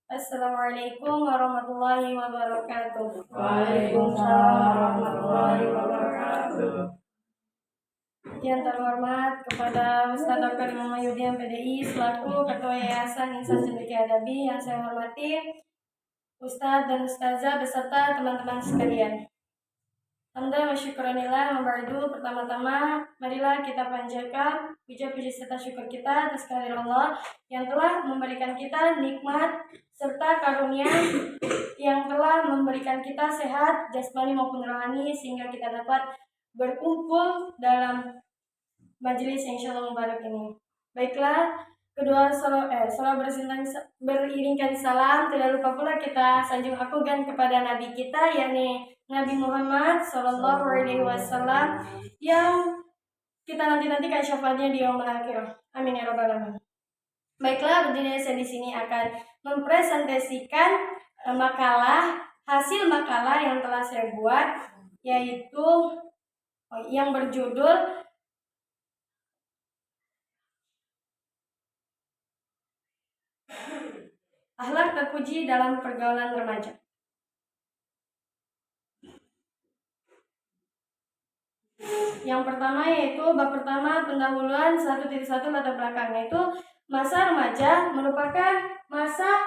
Assalamualaikum warahmatullahi wabarakatuh. Waalaikumsalam warahmatullahi wabarakatuh. Yang terhormat kepada Ustaz Dr. Imam Mahyudin PDI selaku Ketua Yayasan Insan Cendekia Adabi yang saya hormati, Ustaz dan Ustazah beserta teman-teman sekalian. Hamdan wa syukranillah, mabadu. Pertama-tama marilah kita panjatkan puja-puji serta syukur kita atas kehadirat Allah yang telah memberikan kita nikmat serta karunia yang telah memberikan kita sehat jasmani maupun rohani sehingga kita dapat berkumpul dalam majelis yang insyaallah mubarak ini. Baiklah, kedua salam beriringkan salam, tidak lupa pula kita sanjung agungan kepada Nabi kita yakni Nabi Muhammad Sallallahu Alaihi Wasallam yang kita nanti-nantikan syafaatnya di yaumul akhir. Amin ya rabbal alamin. Baiklah, begini saya di sini akan mempresentasikan hasil makalah yang telah saya buat, yaitu yang berjudul Akhlak terpuji dalam pergaulan remaja. Yang pertama yaitu bab pertama pendahuluan 1.1 latar belakang, yaitu masa remaja merupakan masa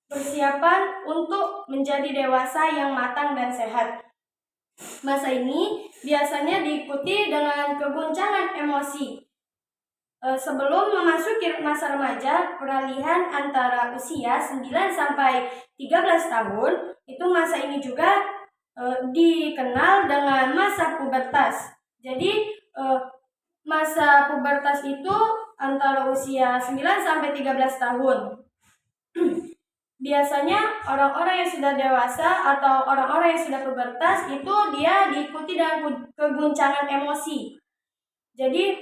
persiapan untuk menjadi dewasa yang matang dan sehat. Masa ini biasanya diikuti dengan keguncangan emosi. Sebelum memasuki masa remaja, peralihan antara usia 9 sampai 13 tahun, itu masa ini juga dikenal dengan masa pubertas. Jadi masa pubertas itu antara usia 9 sampai 13 tahun. Biasanya orang-orang yang sudah dewasa atau orang-orang yang sudah pubertas itu dia diikuti dengan keguncangan emosi. Jadi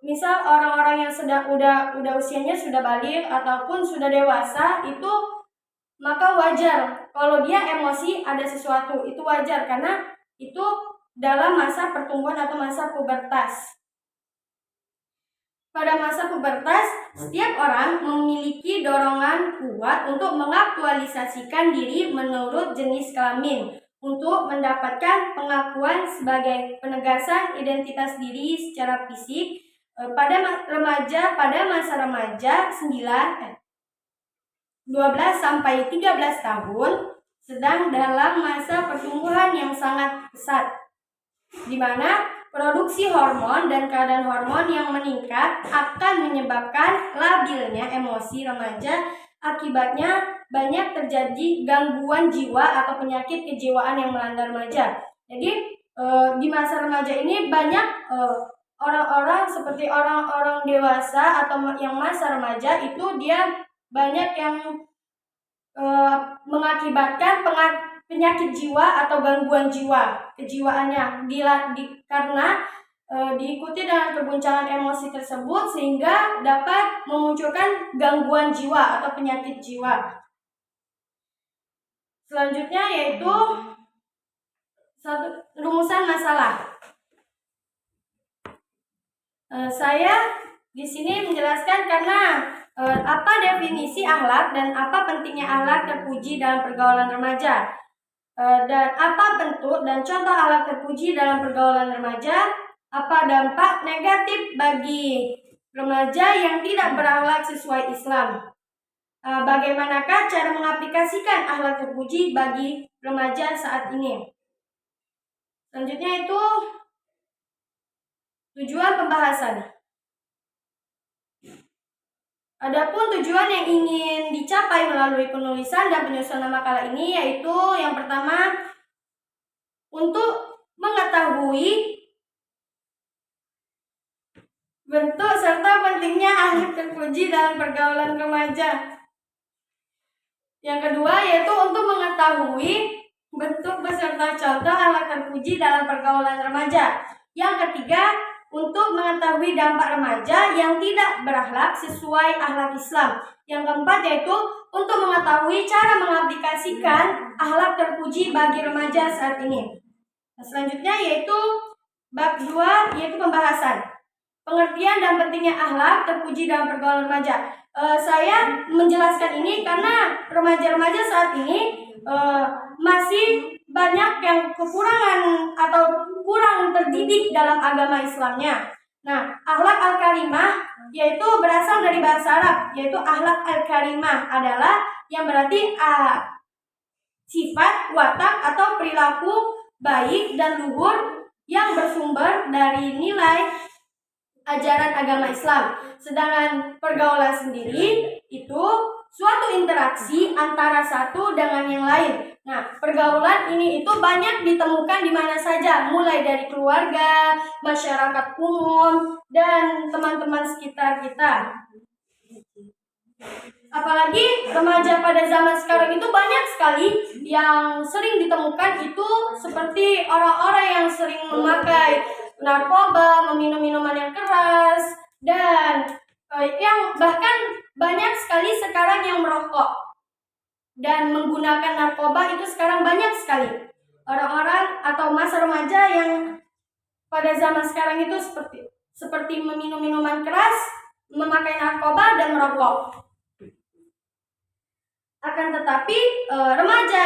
misal orang-orang yang udah usianya sudah balik ataupun sudah dewasa itu, maka wajar kalau dia emosi ada sesuatu, itu wajar karena itu dalam masa pertumbuhan atau masa pubertas. Pada masa pubertas, setiap orang memiliki dorongan kuat untuk mengaktualisasikan diri menurut jenis kelamin, untuk mendapatkan pengakuan sebagai penegasan identitas diri secara fisik. Pada masa remaja 12 sampai 13 tahun sedang dalam masa pertumbuhan yang sangat pesat, di mana produksi hormon dan keadaan hormon yang meningkat akan menyebabkan labilnya emosi remaja. Akibatnya banyak terjadi gangguan jiwa atau penyakit kejiwaan yang melanda remaja. Jadi di masa remaja ini banyak orang-orang seperti orang-orang dewasa atau yang masa remaja itu dia banyak yang mengakibatkan penyakit jiwa atau gangguan jiwa kejiwaannya karena diikuti dengan keguncangan emosi tersebut sehingga dapat memunculkan gangguan jiwa atau penyakit jiwa. Selanjutnya yaitu rumusan masalah. Saya di sini menjelaskan karena apa definisi akhlak dan apa pentingnya akhlak terpuji dalam pergaulan remaja. Dan apa bentuk dan contoh akhlak terpuji dalam pergaulan remaja, apa dampak negatif bagi remaja yang tidak berakhlak sesuai Islam, bagaimanakah cara mengaplikasikan akhlak terpuji bagi remaja saat ini. Selanjutnya itu tujuan pembahasan. Adapun tujuan yang ingin dicapai melalui penulisan dan penyusunan makalah ini yaitu yang pertama, untuk mengetahui bentuk serta pentingnya akhlak terpuji dalam pergaulan remaja. Yang kedua yaitu untuk mengetahui bentuk beserta contoh akhlak terpuji dalam pergaulan remaja. Yang ketiga, untuk mengetahui dampak remaja yang tidak berakhlak sesuai akhlak Islam. Yang keempat yaitu untuk mengetahui cara mengaplikasikan akhlak terpuji bagi remaja saat ini. Selanjutnya yaitu bab 2 yaitu pembahasan pengertian dan pentingnya akhlak terpuji dalam pergaulan remaja. Saya menjelaskan ini karena remaja-remaja saat ini masih banyak yang kekurangan atau kurang terdidik dalam agama Islamnya. Nah, akhlak al-karimah yaitu berasal dari bahasa Arab, yaitu akhlak al-karimah adalah yang berarti sifat, watak atau perilaku baik dan luhur yang bersumber dari nilai ajaran agama Islam. Sedangkan pergaulan sendiri itu suatu interaksi antara satu dengan yang lain. Nah, pergaulan ini itu banyak ditemukan di mana saja, mulai dari keluarga, masyarakat umum, dan teman-teman sekitar kita. Apalagi remaja pada zaman sekarang itu banyak sekali yang sering ditemukan itu seperti orang-orang yang sering memakai narkoba, meminum minuman yang keras, dan yang bahkan banyak sekali sekarang yang merokok dan menggunakan narkoba itu sekarang banyak sekali. Orang-orang atau masa remaja yang pada zaman sekarang itu seperti meminum minuman keras, memakai narkoba, dan merokok. Akan tetapi remaja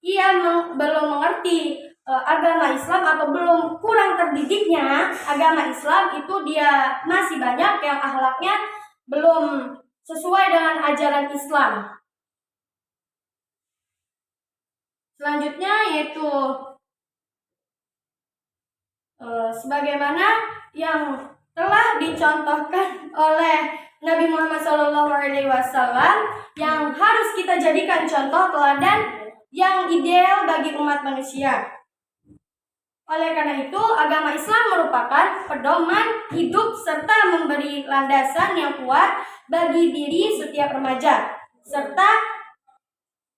yang belum mengerti agama Islam atau belum kurang terdidiknya agama Islam itu dia masih banyak yang akhlaknya belum sesuai dengan ajaran Islam. Selanjutnya yaitu sebagaimana yang telah dicontohkan oleh Nabi Muhammad SAW yang harus kita jadikan contoh teladan yang ideal bagi umat manusia. Oleh karena itu, agama Islam merupakan pedoman hidup serta memberi landasan yang kuat bagi diri setiap remaja, serta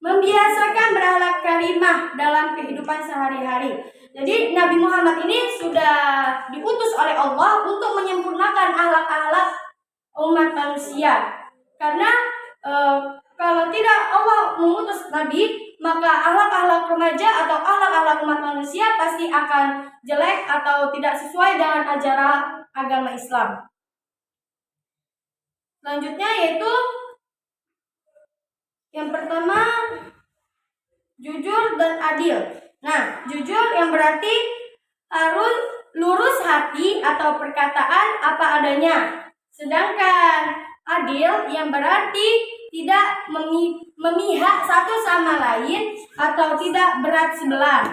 membiasakan berakhlak karimah dalam kehidupan sehari-hari. Jadi Nabi Muhammad ini sudah diutus oleh Allah untuk menyempurnakan akhlak-akhlak umat manusia. Karena kalau tidak Allah mengutus Nabi, maka akhlak-akhlak remaja atau akhlak-akhlak umat manusia pasti akan jelek atau tidak sesuai dengan ajaran agama Islam. Selanjutnya yaitu yang pertama, jujur dan adil. Nah, jujur yang berarti harus lurus hati atau perkataan apa adanya. Sedangkan adil yang berarti tidak memihak satu sama lain atau tidak berat sebelah.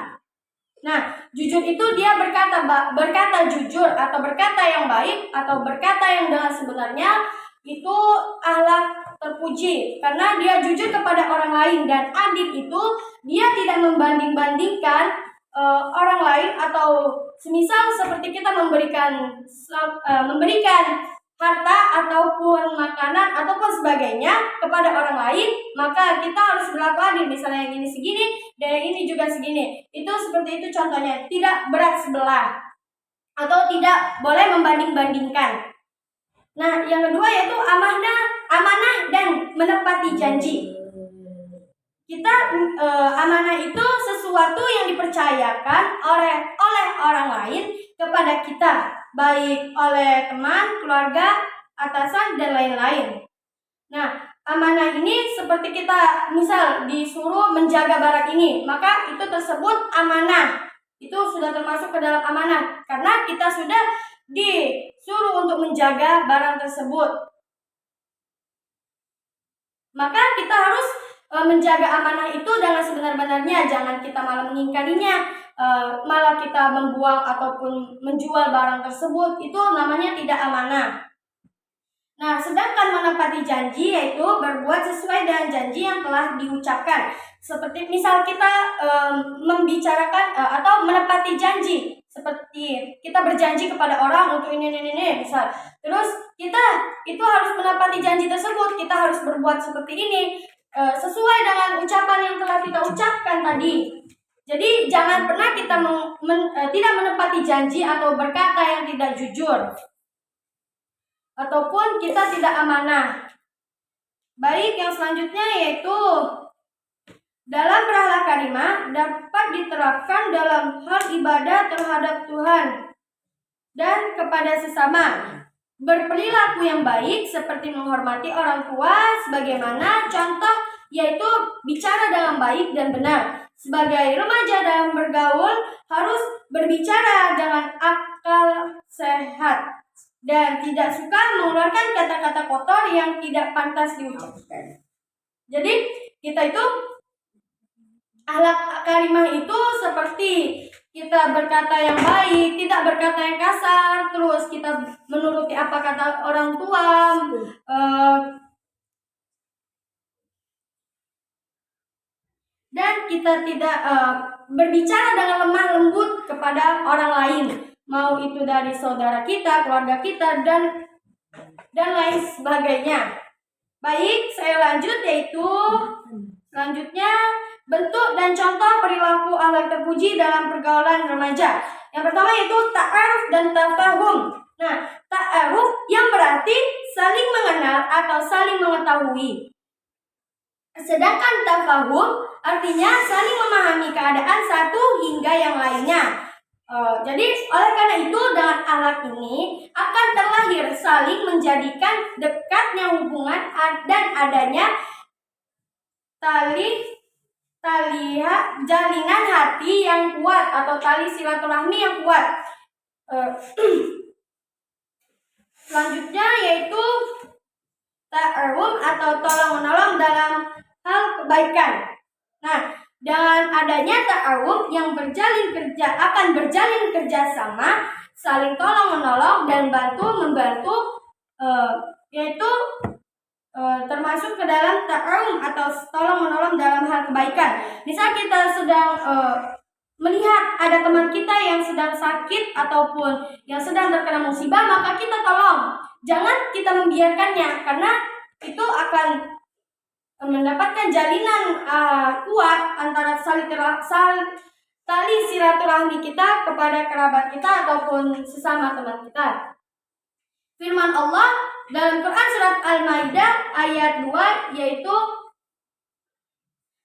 Nah, jujur itu dia berkata jujur atau berkata yang baik atau berkata yang dengan sebenarnya, itu akhlak terpuji karena dia jujur kepada orang lain. Dan adil itu dia tidak membanding-bandingkan orang lain, atau semisal seperti kita memberikan harta ataupun makanan ataupun sebagainya kepada orang lain, maka kita harus berlaku adil. Misalnya yang ini segini dan yang ini juga segini. Itu seperti itu contohnya, tidak berat sebelah atau tidak boleh membanding-bandingkan. Nah, yang kedua yaitu amanah dan menepati janji. Kita amanah itu sesuatu yang dipercayakan oleh orang lain kepada kita, baik oleh teman, keluarga, atasan, dan lain-lain. Nah, amanah ini seperti kita misal disuruh menjaga barang ini, maka itu tersebut amanah. Itu sudah termasuk ke dalam amanah karena kita sudah disuruh untuk menjaga barang tersebut. Maka kita harus menjaga amanah itu dengan sebenar-benarnya. Jangan kita malah mengingkarinya, malah kita membuang ataupun menjual barang tersebut. Itu namanya tidak amanah. Nah, sedangkan menepati janji yaitu berbuat sesuai dengan janji yang telah diucapkan. Seperti misal kita membicarakan atau menepati janji, seperti kita berjanji kepada orang untuk ini misal. Terus kita itu harus menepati janji tersebut. Kita harus berbuat seperti ini sesuai dengan ucapan yang telah kita ucapkan tadi. Jadi jangan pernah kita tidak menepati janji atau berkata yang tidak jujur, ataupun kita tidak amanah. Baik, yang selanjutnya yaitu dalam berakhlak karimah dapat diterapkan dalam hal ibadah terhadap Tuhan dan kepada sesama. berperilaku yang baik seperti menghormati orang tua sebagaimana contoh, yaitu bicara dengan baik dan benar. Sebagai remaja dalam bergaul harus berbicara dengan akal sehat dan tidak suka mengeluarkan kata-kata kotor yang tidak pantas diucapkan. Jadi kita itu akhlak karimah itu seperti kita berkata yang baik, tidak berkata yang kasar, terus kita menuruti apa kata orang tua, dan kita tidak berbicara dengan lemah lembut kepada orang lain, mau itu dari saudara kita, keluarga kita, dan lain sebagainya. Baik, saya lanjut, yaitu selanjutnya bentuk dan contoh perilaku akhlak terpuji dalam pergaulan remaja. Yang pertama yaitu ta'aruf dan tafahum. Nah, ta'aruf yang berarti saling mengenal atau saling mengetahui. Sedangkan tafahum artinya saling memahami keadaan satu hingga yang lainnya. Jadi oleh karena itu dengan akhlak ini akan terlahir saling menjadikan dekatnya hubungan dan adanya jalinan hati yang kuat atau tali silaturahmi yang kuat. Selanjutnya yaitu ta'awun atau tolong menolong dalam hal kebaikan. Nah, dengan adanya ta'awun yang akan berjalin kerjasama, saling tolong menolong dan bantu-membantu, yaitu termasuk ke dalam ta'awun atau tolong menolong dalam hal kebaikan. Misal kita sedang melihat ada teman kita yang sedang sakit ataupun yang sedang terkena musibah, maka kita tolong. Jangan kita membiarkannya, karena itu akan mendapatkan jalinan kuat antara tali silaturahmi kita kepada kerabat kita ataupun sesama teman kita. Firman Allah dalam Quran surat Al-Maidah ayat 2 yaitu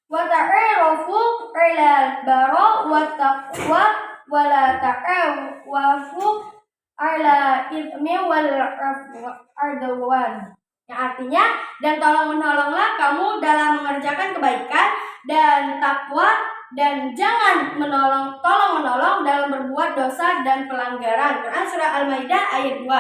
wa ta'arufu 'alal barra wa taqwa wa la ta'awafu 'ala itsmi wal 'udwan. Yang artinya, dan tolong-menolonglah kamu dalam mengerjakan kebaikan dan takwa, dan jangan tolong-menolong dalam berbuat dosa dan pelanggaran. Quran surah Al-Maidah ayat 2.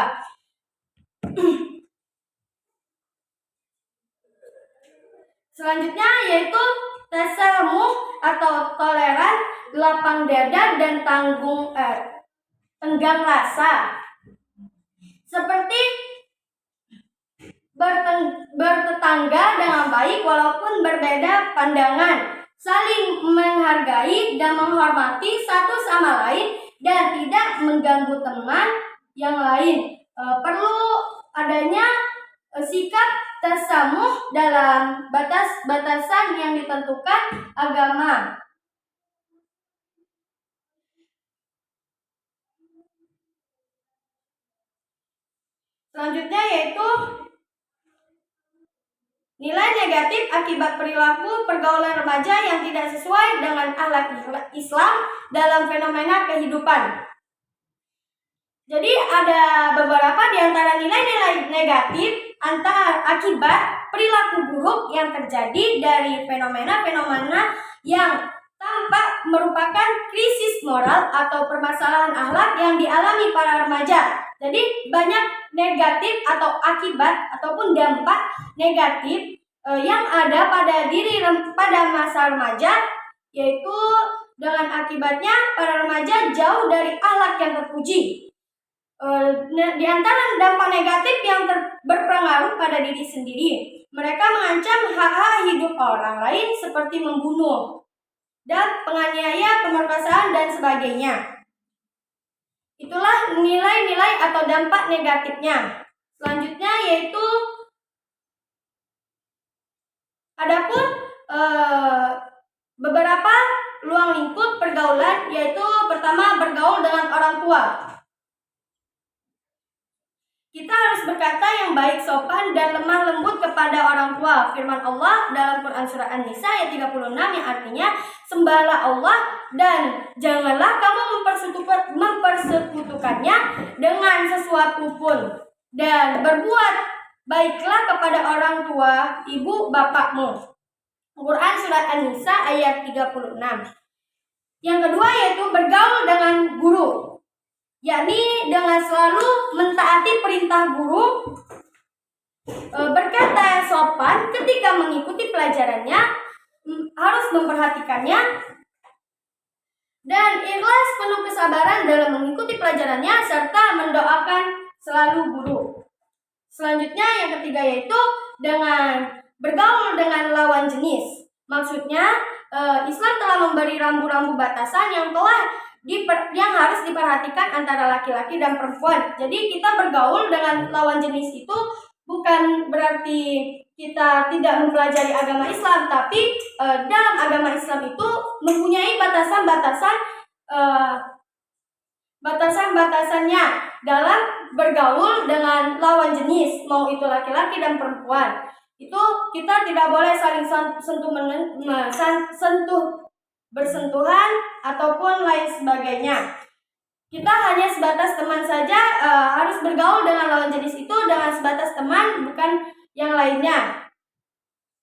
Selanjutnya yaitu tasamuh atau toleran, lapang dada dan tenggang rasa. Seperti bertetangga dengan baik walaupun berbeda pandangan, saling menghargai dan menghormati satu sama lain, dan tidak mengganggu teman yang lain. Perlu adanya sikap tasamuh dalam batas-batasan yang ditentukan agama. Selanjutnya yaitu nilai negatif akibat perilaku pergaulan remaja yang tidak sesuai dengan akhlak Islam dalam fenomena kehidupan. Jadi ada beberapa di antara nilai-nilai negatif akibat perilaku buruk yang terjadi dari fenomena-fenomena yang tampak merupakan krisis moral atau permasalahan akhlak yang dialami para remaja. Jadi banyak negatif atau akibat ataupun dampak negatif yang ada pada masa remaja, yaitu dengan akibatnya para remaja jauh dari akhlak yang terpuji. Di antara dampak negatif yang berpengaruh pada diri sendiri, mereka mengancam hak-hak hidup orang lain seperti membunuh dan penganiaya, pemerkosaan dan sebagainya. Itulah nilai-nilai atau dampak negatifnya. Selanjutnya yaitu adapun beberapa ruang lingkup pergaulan, yaitu pertama bergaul dengan orang tua. Kita harus berkata yang baik, sopan, dan lemah lembut kepada orang tua. Firman Allah dalam Quran surah An-Nisa ayat 36 yang artinya, sembahlah Allah dan janganlah kamu mempersekutukannya dengan sesuatu pun. dan berbuat baiklah kepada orang tua ibu bapakmu. Quran Surat An-Nisa ayat 36. Yang kedua yaitu bergaul dengan guru, yakni dengan selalu mentaati perintah guru, berkata sopan ketika mengikuti pelajarannya, harus memperhatikannya, dan ikhlas penuh kesabaran dalam mengikuti pelajarannya, serta mendoakan selalu guru. Selanjutnya yang ketiga yaitu dengan bergaul dengan lawan jenis. Maksudnya Islam telah memberi rambu-rambu batasan yang harus diperhatikan antara laki-laki dan perempuan. Jadi kita bergaul dengan lawan jenis itu bukan berarti kita tidak mempelajari agama Islam, tapi dalam agama Islam itu mempunyai batasan-batasannya dalam bergaul dengan lawan jenis, mau itu laki-laki dan perempuan. Itu kita tidak boleh saling bersentuhan ataupun lain sebagainya. Kita hanya sebatas teman saja, harus bergaul dengan lawan jenis itu dengan sebatas teman, bukan yang lainnya.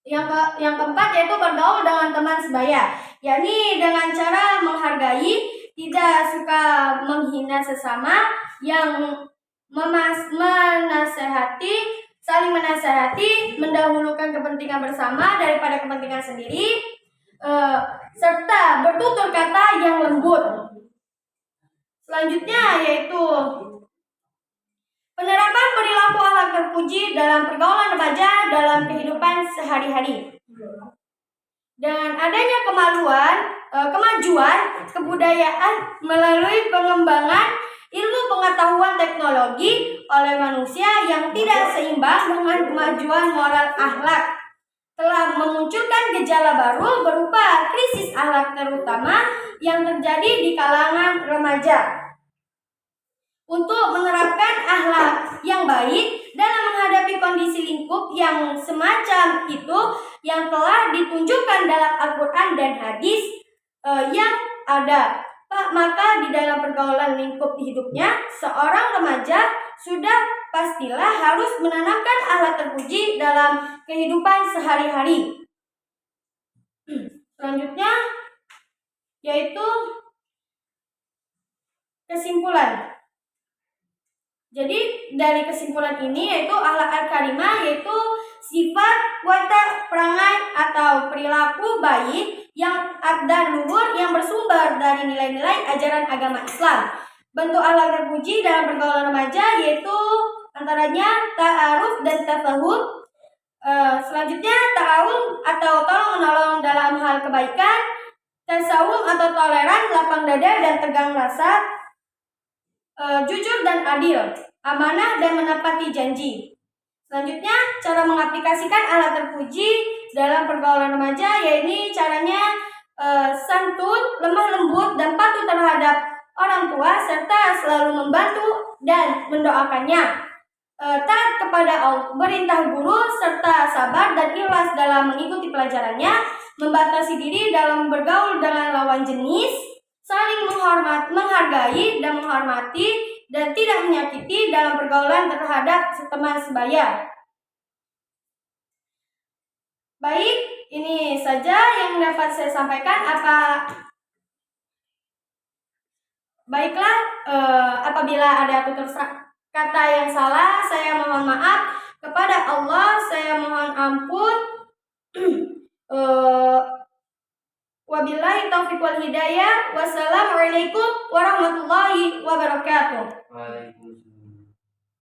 Yang keempat yaitu bergaul dengan teman sebaya, yakni dengan cara menghargai, tidak suka menghina sesama, yang saling menasehati, mendahulukan kepentingan bersama daripada kepentingan sendiri, serta bertutur kata yang lembut. Selanjutnya yaitu penerapan perilaku akhlak terpuji dalam pergaulan remaja dalam kehidupan sehari-hari. Dengan adanya kemajuan kebudayaan melalui pengembangan ilmu pengetahuan teknologi oleh manusia yang tidak seimbang dengan kemajuan moral akhlak, telah memunculkan gejala baru berupa krisis akhlak, terutama yang terjadi di kalangan remaja. Untuk menerapkan akhlak yang baik dalam menghadapi kondisi lingkup yang semacam itu yang telah ditunjukkan dalam Al-Quran dan hadis yang ada, maka di dalam pergaulan lingkup hidupnya seorang remaja sudah pastilah harus menanamkan akhlak terpuji dalam kehidupan sehari-hari. Selanjutnya yaitu kesimpulan. Jadi dari kesimpulan ini yaitu akhlak al-karimah yaitu sifat, watak, perangai atau perilaku baik yang dan luhur yang bersumber dari nilai-nilai ajaran agama Islam. Bentuk akhlak terpuji dalam pergaulan remaja yaitu antaranya ta'aruf dan tafahum. Selanjutnya ta'awun atau tolong menolong dalam hal kebaikan, tasawum atau toleran, lapang dada dan tegang rasa, jujur dan adil, amanah dan menepati janji. Selanjutnya cara mengaplikasikan akhlak terpuji dalam pergaulan remaja, yaitu caranya santun, lemah lembut dan patuh terhadap orang tua, serta selalu membantu dan mendoakannya, taat kepada Allah, perintah guru, serta sabar dan ikhlas dalam mengikuti pelajarannya, membatasi diri dalam bergaul dengan lawan jenis, saling menghargai dan menghormati, dan tidak menyakiti dalam pergaulan terhadap teman sebaya. Baik, ini saja yang dapat saya sampaikan. Baiklah, apabila ada tutur kata yang salah, saya mohon maaf. Kepada Allah saya mohon ampun. Wabillahi taufiq wal hidayah. Wassalamualaikum warahmatullahi wabarakatuh. Waalaikumsalam.